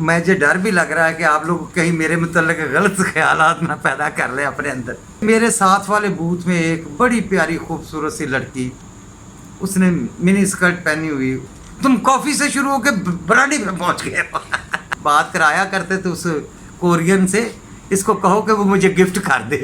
मुझे डर भी लग रहा है कि आप लोग कहीं मेरे मुतल्लिक गलत ख्यालात ना पैदा कर लें अपने अंदर। मेरे साथ वाले बूथ में एक बड़ी प्यारी खूबसूरत सी लड़की, उसने मिनी स्कर्ट पहनी हुई, तुम कॉफ़ी से शुरू होकर ब्रांडी में पहुंच गए। बात कराया करते थे उस कोरियन से, इसको कहो कि वो मुझे गिफ्ट कर दे।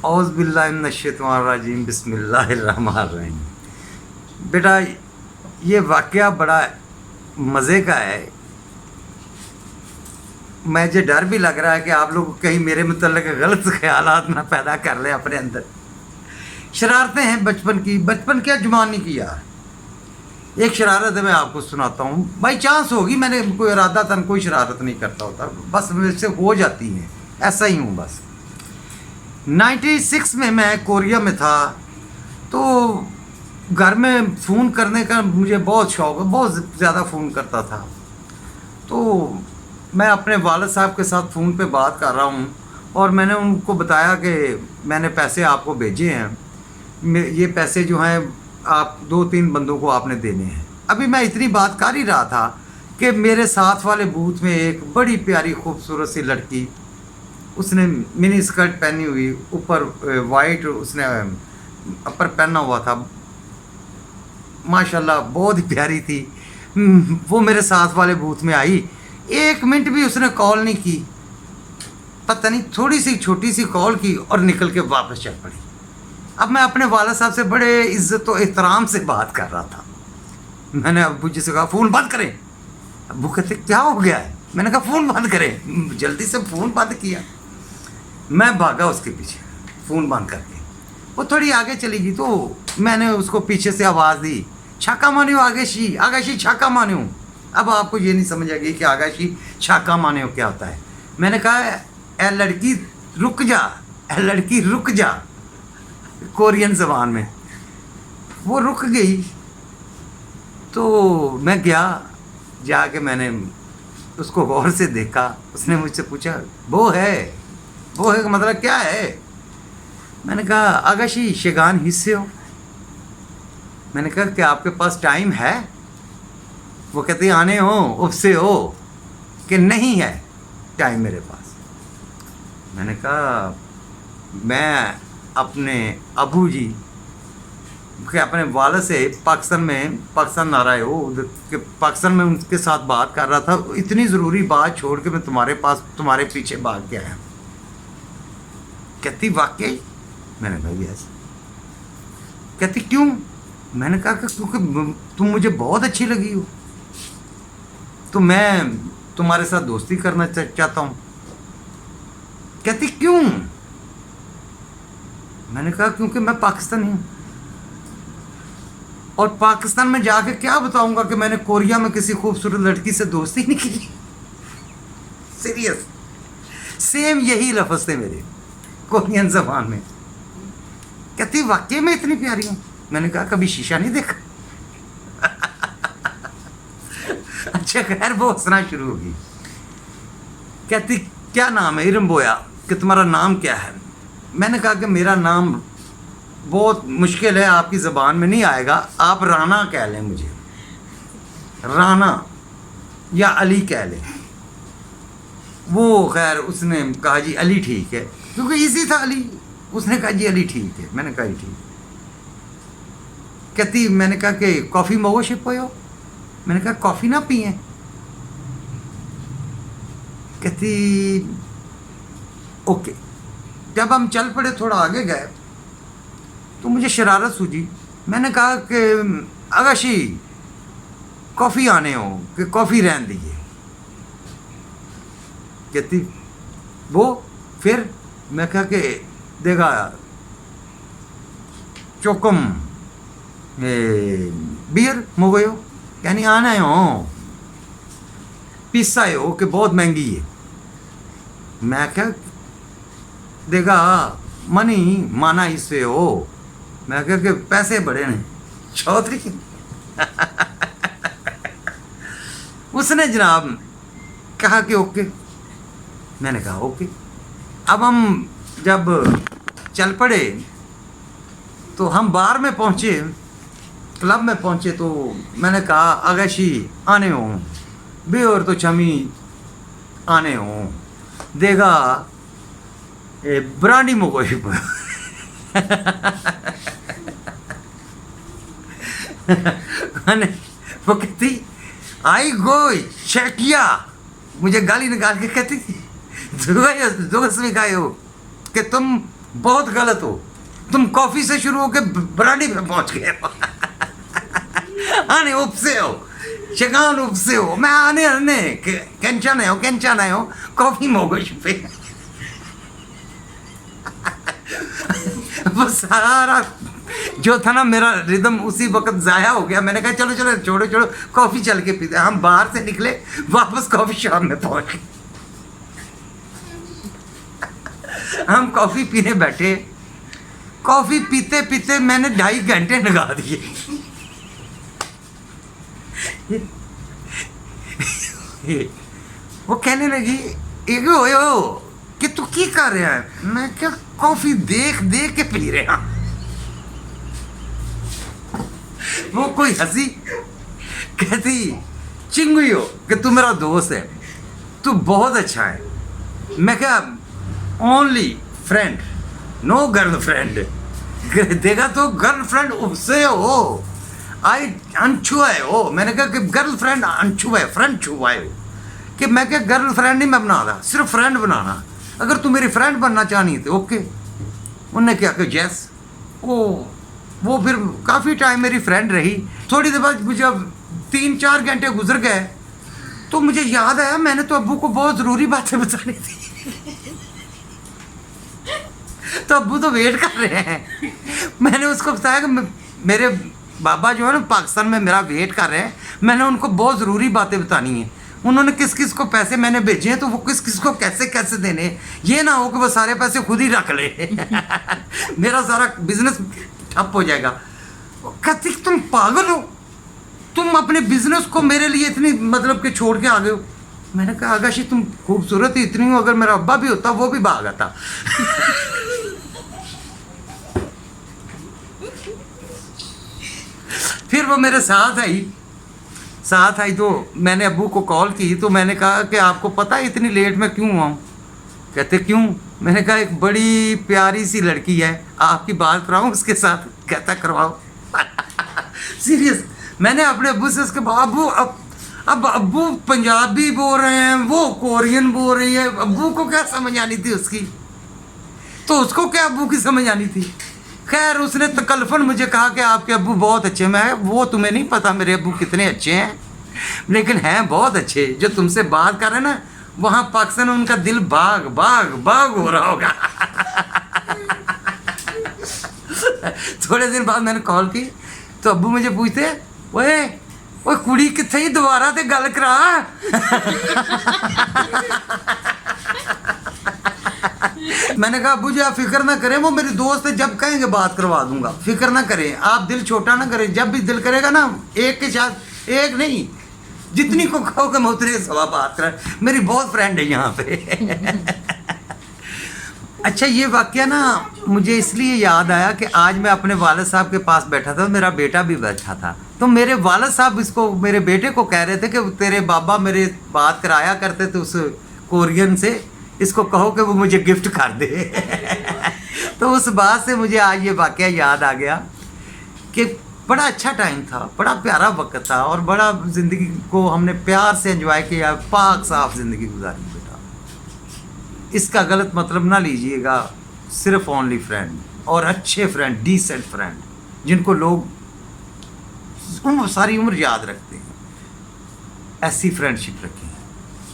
औज़ बिल्लाहि मिनश्शैतानिर्रजीम, बिस्मिल्लाहिर्रहमानिर्रहीम। बेटा ये वाक़या बड़ा मज़े का है। मुझे डर भी लग रहा है कि आप लोग कहीं मेरे मुतल्लिक गलत ख्यालात ना पैदा कर लें अपने अंदर। शरारतें हैं बचपन क्या जवानी की यार। एक शरारत है, मैं आपको सुनाता हूँ। बाई चांस होगी, मैंने कोई इरादा था, कोई शरारत नहीं करता होता, बस मेरे से हो जाती है, ऐसा ही हूँ बस। 96 में मैं कोरिया में था, तो घर में फ़ोन करने का मुझे बहुत शौक़ है, बहुत ज़्यादा फ़ोन करता था। तो मैं अपने वालिद साहब के साथ फ़ोन पे बात कर रहा हूँ और मैंने उनको बताया कि मैंने पैसे आपको भेजे हैं, ये पैसे जो हैं आप 2-3 बंदों को आपने देने हैं। अभी मैं इतनी बात कर ही रहा था कि मेरे साथ वाले बूथ में एक बड़ी प्यारी खूबसूरत सी लड़की, उसने मिनी स्कर्ट पहनी हुई, ऊपर वाइट उसने अपर पहना हुआ था, माशाल्लाह बहुत ही प्यारी थी। वो मेरे साथ वाले बूथ में आई, 1 मिनट भी उसने कॉल नहीं की, पता नहीं थोड़ी सी छोटी सी कॉल की और निकल के वापस चल पड़ी। अब मैं अपने वाला साहब से बड़े इज़्ज़त और एहतराम से बात कर रहा था। मैंने अब्बू जी से कहा फ़ोन बंद करें। अब्बू कहते क्या हो गया है? मैंने कहा फ़ोन बंद करें। जल्दी से फ़ोन बंद किया। मैं भागा उसके पीछे फ़ोन बंद करके। वो थोड़ी आगे चली गई, तो मैंने उसको पीछे से आवाज़ दी, छाका मानियो आगाशी छाका मानियो। अब आपको ये नहीं समझ आएगी कि आगाशी छाका मानियो क्या होता है। मैंने कहा ए लड़की रुक जा, ए लड़की रुक जा, कोरियन ज़बान में। वो रुक गई, तो मैं गया, जाके मैंने उसको गौर से देखा। उसने मुझसे पूछा वो है का मतलब क्या है? मैंने कहा आगाशी शेगान हिस्से हो। मैंने कहा कि आपके पास टाइम है? वो कहते आने हो उपसे हो कि नहीं है टाइम मेरे पास। मैंने कहा मैं अपने अबू जी के अपने वाले से पाकिस्तान आ रहे हो उधर के पाकिस्तान में उनके साथ बात कर रहा था। इतनी ज़रूरी बात छोड़ के मैं तुम्हारे पीछे भाग के आया। कहती वाकई? मैंने कहा यस। कहती क्यों? मैंने कहा क्योंकि तुम मुझे बहुत अच्छी लगी हो, तो मैं तुम्हारे साथ दोस्ती करना चाहता हूँ। कहती क्यों? मैंने कहा क्योंकि मैं पाकिस्तानी हूँ और पाकिस्तान में जाके क्या बताऊंगा कि मैंने कोरिया में किसी खूबसूरत लड़की से दोस्ती नहीं की। सीरियस, सेम यही लफ्ज़ थे मेरे कोरियन ज़बान में। कहती वाकई में इतनी प्यारी हूँ? मैंने कहा कभी शीशा नहीं देखा। अच्छा खैर, वो हंसना शुरू होगी। कहती क्या नाम है? इरम बोया। कि तुम्हारा नाम क्या है? मैंने कहा कि मेरा नाम बहुत मुश्किल है, आपकी ज़बान में नहीं आएगा, आप राना कह लें मुझे, राना या अली कह लें। वो खैर उसने कहा जी अली ठीक है, क्योंकि इजी था अली। उसने कहा जी अली ठीक है। मैंने कहा ठीक। कहती मैंने कहा कि कॉफ़ी मगो शिप हो? मैंने कहा कॉफ़ी ना पिए। कहती ओके। जब हम चल पड़े, थोड़ा आगे गए, तो मुझे शरारत सूझी। मैंने कहा कि आगाशी कॉफ़ी आने हो कि कॉफ़ी रहने दीजिए। कहती वो फिर? मैं कहा कि देखा चौकम बियर मोगयो, यानी आना हो पिस्सा हो कि बहुत महंगी है। मैं क्या देखा मनी माना इससे हो। मैं क्या कि पैसे बड़े ने चौधरी। उसने जनाब कहा कि ओके। मैंने कहा ओके। अब हम जब चल पड़े तो हम बार में पहुँचे, क्लब में पहुँचे, तो मैंने कहा आगाशी आने हो बे और तो चमी आने हो देगा ब्रांडी मोकोई वो कहती आई गो चटिया, मुझे गाली निकाल के कहती दुगस्मी हो कि तुम बहुत गलत हो, तुम कॉफ़ी से शुरू होकर ब्रांडी पे पहुंच गए हो। आने उपसे हो, शिकान उपसे हो, मैं आने आने कैंचा हो कॉफ़ी मोगोश पे। वो सारा जो था ना मेरा रिदम उसी वक्त ज़ाया हो गया। मैंने कहा चलो चलो छोड़ो छोड़ो, कॉफ़ी चल के पीते। हम बाहर से निकले, वापस कॉफ़ी शॉप में पहुंच गए। हम कॉफ़ी पीने बैठे, कॉफ़ी पीते पीते मैंने 2.5 घंटे लगा दिए। वो कहने लगी एगो कि तू की कर रहा है? मैं क्या कॉफ़ी देख देख के पी रहा। वो कोई हंसी, कहती चिंगुई हो कि तू मेरा दोस्त है, तू बहुत अच्छा है। मैं क्या ओनली फ्रेंड, नो गर्लफ्रेंड। देखा तो गर्लफ्रेंड उससे हो, आई अनछुआए हो। मैंने कहा कि गर्लफ्रेंड अनछुआए, फ्रेंड छुआए हो। कि मैं क्या गर्लफ्रेंड नहीं मैं बना रहा, सिर्फ फ्रेंड बनाना। अगर तू मेरी फ्रेंड बनना चाहनी तो ओके। उनने क्या कि जैस वो फिर काफ़ी टाइम मेरी फ्रेंड रही। थोड़ी देर बाद मुझे अब 3-4 घंटे गुजर गए तो मुझे याद आया मैंने तो अब्बू को बहुत ज़रूरी बातें बतानी थी। तो अब्बू तो वेट कर रहे हैं। मैंने उसको बताया कि मेरे बाबा जो है ना पाकिस्तान में मेरा वेट कर रहे हैं, मैंने उनको बहुत ज़रूरी बातें बतानी हैं। उन्होंने किस किस को पैसे मैंने भेजे हैं तो वो किस किस को कैसे कैसे देने, ये ना हो कि वो सारे पैसे खुद ही रख ले। मेरा सारा बिजनेस ठप हो जाएगा। कहती तुम पागल हो, तुम अपने बिजनेस को मेरे लिए इतनी मतलब कि छोड़ के आ गए हो। मैंने कहा आगाशी तुम खूबसूरत ही इतनी हो, अगर मेरा अब्बा भी होता वो भी भागा था। फिर वो मेरे साथ आई तो मैंने अब्बू को कॉल की तो मैंने कहा कि आपको पता है इतनी लेट में क्यों हुआ हूँ? कहते क्यों? मैंने कहा एक बड़ी प्यारी सी लड़की है, आपकी बात कराऊँ उसके साथ? कहता करवाओ। सीरियस। मैंने अपने अब्बू से उसके अब्बू अब अब्बू पंजाबी बोल रहे हैं, वो कोरियन बोल रही है, अब्बू को क्या समझ आनी थी उसकी? तो उसको क्या अब्बू की समझ आनी थी? खैर उसने तकल्फन मुझे कहा कि आपके अब्बू बहुत अच्छे। मैं वो तुम्हें नहीं पता मेरे अब्बू कितने अच्छे हैं, लेकिन हैं बहुत अच्छे। जो तुमसे बात कर रहे हैं ना वहाँ पाकिस्तान में उनका दिल बाग बाग बाग हो रहा होगा। थोड़े दिन बाद मैंने कॉल की तो अब्बू मुझे पूछते ओए कुड़ी कितने ही दोबारा ते गल करा। मैंने कहा अब्बू जी आप फिक्र ना करें, वो मेरे दोस्त है, जब कहेंगे बात करवा दूंगा, फिक्र ना करें आप, दिल छोटा ना करें। जब भी दिल करेगा ना एक के साथ, एक नहीं जितनी को कहोगे मैं उतनी सवा बात करें। मेरी बहुत फ्रेंड है यहाँ पे। अच्छा ये वाकया ना मुझे इसलिए याद आया कि आज मैं अपने वालिद साहब के पास बैठा था, मेरा बेटा भी बैठा था। तो मेरे वालिद साहब इसको मेरे बेटे को कह रहे थे कि तेरे बाबा मेरे बात कराया करते थे उस कोरियन से, इसको कहो कि वो मुझे गिफ्ट कर दे। तो उस बात से मुझे आज ये वाकया याद आ गया कि बड़ा अच्छा टाइम था, बड़ा प्यारा वक्त था और बड़ा ज़िंदगी को हमने प्यार से एंजॉय किया, पाक साफ ज़िंदगी गुजारी बेटा। इसका गलत मतलब ना लीजिएगा। सिर्फ ओनली फ्रेंड और अच्छे फ्रेंड, डिसेंट फ्रेंड जिनको लोग सारी उम्र याद रखते हैं, ऐसी फ्रेंडशिप रखें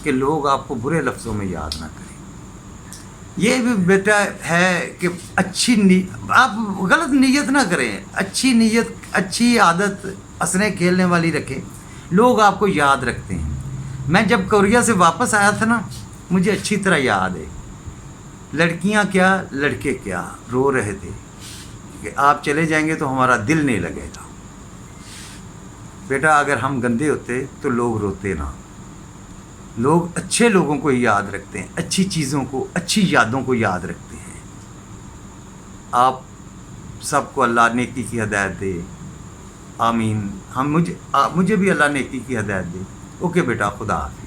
कि लोग आपको बुरे लफ्ज़ों में याद ना करें। ये भी बेटा है कि आप गलत नीयत ना करें, अच्छी नीयत अच्छी आदत हंसने खेलने वाली रखें, लोग आपको याद रखते हैं। मैं जब कोरिया से वापस आया था ना मुझे अच्छी तरह याद है, लड़कियां क्या लड़के क्या रो रहे थे कि आप चले जाएंगे तो हमारा दिल नहीं लगेगा। बेटा अगर हम गंदे होते तो लोग रोते ना, لوگ اچھے لوگوں کو یاد رکھتے ہیں، اچھی چیزوں کو، اچھی یادوں کو یاد رکھتے ہیں۔ آپ سب کو اللہ نیکی کی ہدایت دے، آمین۔ مجھے بھی اللہ نیکی کی ہدایت دے۔ اوکے بیٹا، خدا حافظ۔